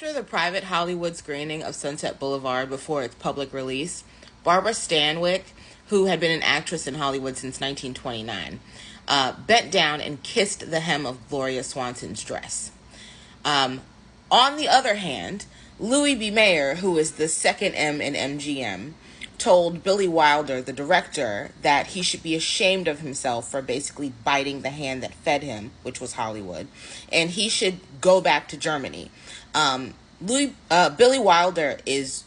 After the private Hollywood screening of Sunset Boulevard before its public release, Barbara Stanwyck, who had been an actress in Hollywood since 1929, bent down and kissed the hem of Gloria Swanson's dress. On the other hand, Louis B. Mayer, who is the second M in MGM, told Billy Wilder, the director, that he should be ashamed of himself for basically biting the hand that fed him, which was Hollywood, and he should go back to Germany. Billy Wilder is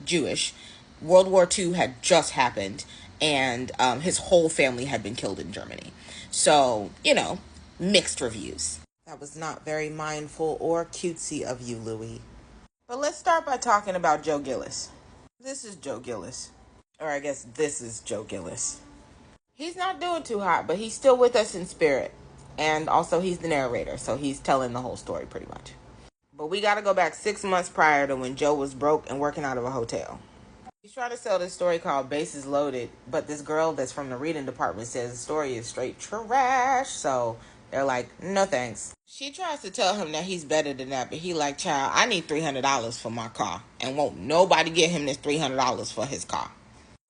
Jewish. World War II had just happened, and his whole family had been killed in Germany. So, mixed reviews. That was not very mindful or cutesy of you, Louis. But let's start by talking about Joe Gillis. This is Joe Gillis. Or I guess this is Joe Gillis. He's not doing too hot, but he's still with us in spirit. And also he's the narrator, so he's telling the whole story pretty much. But we got to go back 6 months prior to when Joe was broke and working out of a hotel. He's trying to sell this story called Bases Loaded, but this girl that's from the reading department says the story is straight trash, so they're like, no thanks. She tries to tell him that he's better than that, but he like, child, I need $300 for my car, and won't nobody get him this $300 for his car.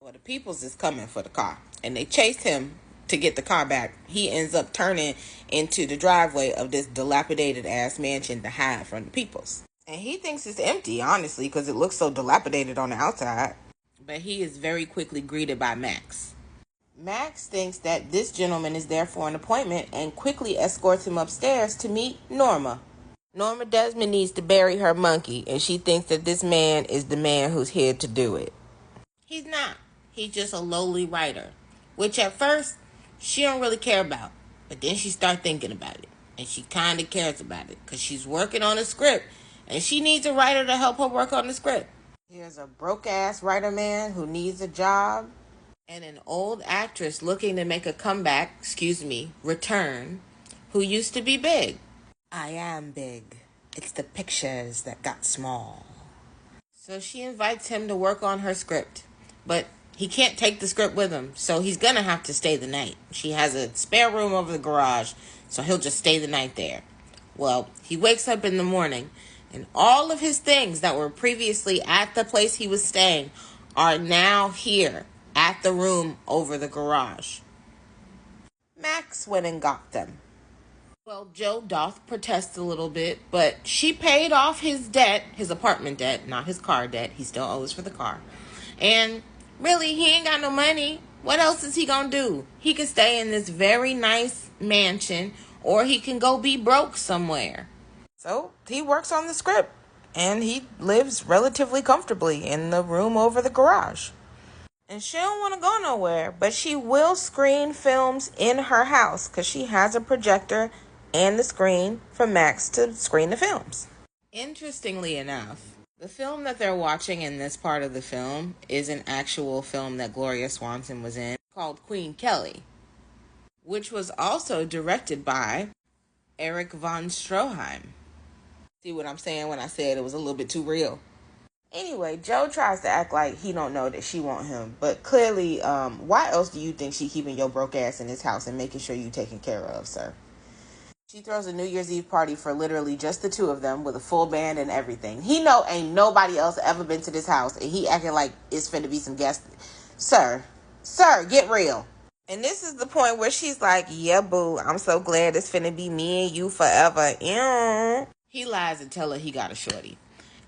Well, the peoples is coming for the car, and they chased him to get the car back. He ends up turning into the driveway of this dilapidated ass mansion to hide from the peoples. And he thinks it's empty, honestly, because it looks so dilapidated on the outside. But he is very quickly greeted by Max. Max thinks that this gentleman is there for an appointment and quickly escorts him upstairs to meet Norma. Norma Desmond needs to bury her monkey, and she thinks that this man is the man who's here to do it. He's not. He's just a lowly writer, which at first she don't really care about. But then she starts thinking about it, and she kind of cares about it because she's working on a script, and she needs a writer to help her work on the script. Here's a broke-ass writer man who needs a job, and an old actress looking to make a comeback, return, who used to be big. I am big. It's the pictures that got small. So she invites him to work on her script, but he can't take the script with him, so he's going to have to stay the night. She has a spare room over the garage, so he'll just stay the night there. Well, he wakes up in the morning, and all of his things that were previously at the place he was staying are now here at the room over the garage. Max went and got them. Well, Joe doth protest a little bit, but she paid off his debt, his apartment debt, not his car debt. He still owes for the car. And really, he ain't got no money. What else is he gonna do? He can stay in this very nice mansion, or he can go be broke somewhere. So he works on the script, and he lives relatively comfortably in the room over the garage. And she don't want to go nowhere, but she will screen films in her house because she has a projector and the screen for Max to screen the films. Interestingly enough, the film that they're watching in this part of the film is an actual film that Gloria Swanson was in called Queen Kelly, which was also directed by Erich von Stroheim. See what I'm saying when I said it was a little bit too real? Anyway, Joe tries to act like he don't know that she want him, but clearly, why else do you think she keeping your broke ass in his house and making sure you taken care of, sir? She throws a New Year's Eve party for literally just the two of them with a full band and everything. He know ain't nobody else ever been to this house, and he acting like it's finna be some guests. Sir, get real. And this is the point where she's like, yeah, boo, I'm so glad it's finna be me and you forever. Yeah. He lies and tell her he got a shorty.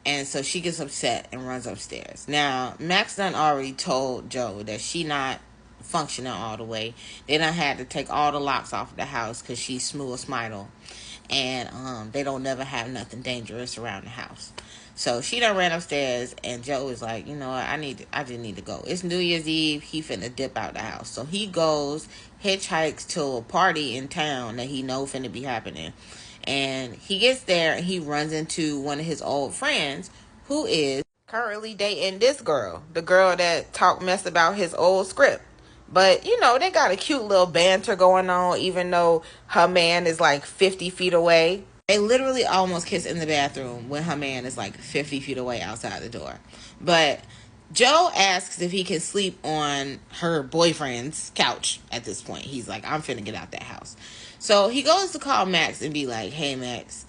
And so she gets upset and runs upstairs. Now, Max done already told Joe that she not functioning all the way. They done had to take all the locks off of the house because she's smooth smidle. And they don't never have nothing dangerous around the house. So she done ran upstairs, and Joe is like, you know what, I just need to go. It's New Year's Eve. He finna dip out the house. So he goes, hitchhikes to a party in town that he know finna be happening. And he gets there and he runs into one of his old friends who is currently dating this girl. The girl that talked mess about his old script. But, they got a cute little banter going on even though her man is like 50 feet away. They literally almost kiss in the bathroom when her man is like 50 feet away outside the door. But Joe asks if he can sleep on her boyfriend's couch at this point. He's like, I'm finna get out that house. So he goes to call Max and be like, hey, Max,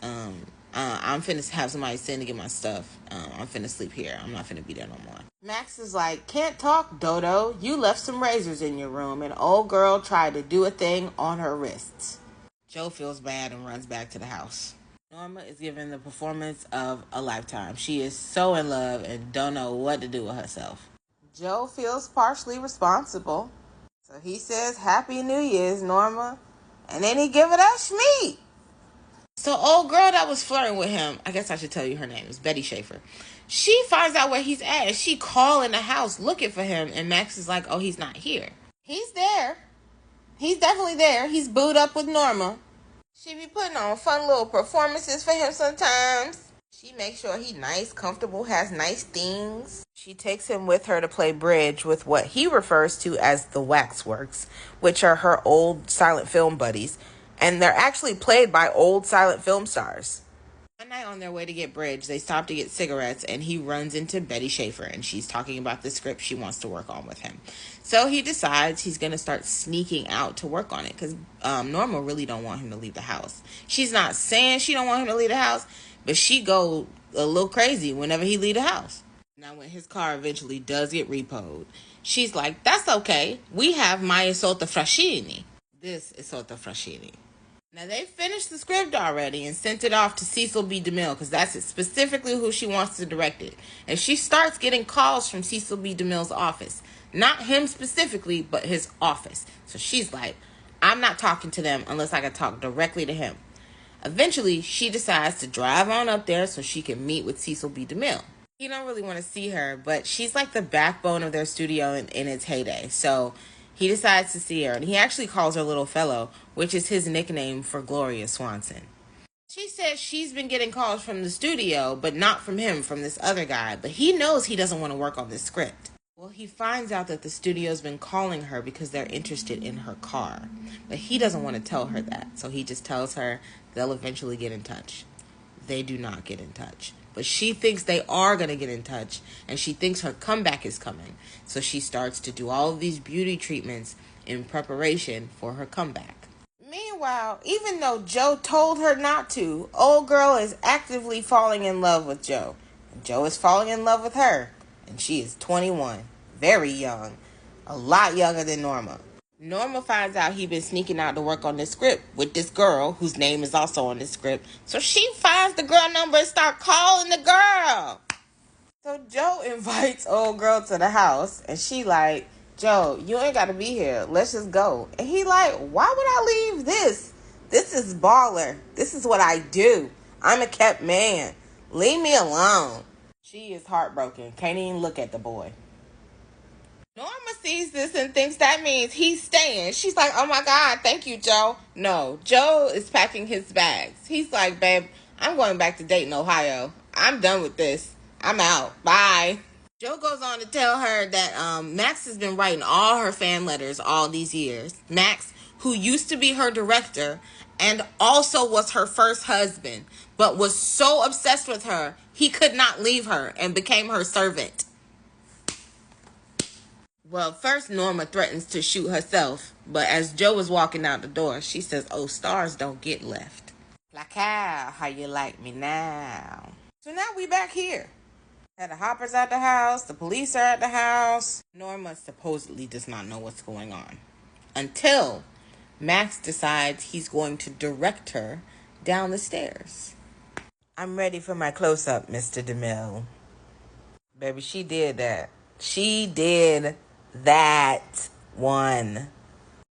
I'm finna have somebody send to get my stuff. I'm finna sleep here. I'm not finna be there no more. Max is like, can't talk, Dodo. You left some razors in your room, and old girl tried to do a thing on her wrists. Joe feels bad and runs back to the house. Norma is given the performance of a lifetime. She is so in love and don't know what to do with herself. Joe feels partially responsible. So he says, Happy New Year's, Norma. And then he give it up Schmeat. So old girl that was flirting with him, I guess I should tell you her name, is Betty Schaefer. She finds out where he's at and she calling the house looking for him, and Max is like, oh, he's not here. He's there. He's definitely there. He's booed up with Norma. She be putting on fun little performances for him sometimes. She makes sure he nice, comfortable, has nice things. She takes him with her to play bridge with what he refers to as the Waxworks, which are her old silent film buddies. And they're actually played by old silent film stars. One night on their way to get bridge, they stop to get cigarettes, and he runs into Betty Schaefer, and she's talking about the script she wants to work on with him. So he decides he's going to start sneaking out to work on it, because Norma really don't want him to leave the house. She's not saying she don't want him to leave the house, but she go a little crazy whenever he leave the house. Now, when his car eventually does get repoed, she's like, that's okay. We have my Sotto Frascini. This is Sotto Frascini. Now, they finished the script already and sent it off to Cecil B. DeMille, because that's specifically who she wants to direct it. And she starts getting calls from Cecil B. DeMille's office. Not him specifically, but his office. So she's like, I'm not talking to them unless I can talk directly to him. Eventually, she decides to drive on up there so she can meet with Cecil B. DeMille. He don't really want to see her, but she's like the backbone of their studio in its heyday. So he decides to see her, and he actually calls her Little Fellow, which is his nickname for Gloria Swanson. She says she's been getting calls from the studio, but not from him, from this other guy. But he knows he doesn't want to work on this script. Well, he finds out that the studio's been calling her because they're interested in her car. But he doesn't want to tell her that, so he just tells her they'll eventually get in touch. They do not get in touch. But she thinks they are going to get in touch, and she thinks her comeback is coming. So she starts to do all of these beauty treatments in preparation for her comeback. Meanwhile, even though Joe told her not to, old girl is actively falling in love with Joe. And Joe is falling in love with her, and she is 21. Very young. A lot younger than Norma. Norma finds out he's been sneaking out to work on this script with this girl whose name is also on this script. So she finds the girl number and start calling the girl. So Joe invites old girl to the house, and she like, Joe, you ain't got to be here. Let's just go. And he like, why would I leave this? This is baller. This is what I do. I'm a kept man. Leave me alone. She is heartbroken. Can't even look at the boy. Norma sees this and thinks that means he's staying. She's like, oh my God, thank you, Joe. No, Joe is packing his bags. He's like, babe, I'm going back to Dayton, Ohio. I'm done with this. I'm out. Bye. Joe goes on to tell her that Max has been writing all her fan letters all these years. Max, who used to be her director and also was her first husband, but was so obsessed with her, he could not leave her and became her servant. Well, first Norma threatens to shoot herself, but as Joe is walking out the door, she says, oh, stars don't get left. Like how you like me now? So now we back here. And the Hoppers at the house, the police are at the house. Norma supposedly does not know what's going on. Until Max decides he's going to direct her down the stairs. I'm ready for my close-up, Mr. DeMille. Baby, she did that. She did that one.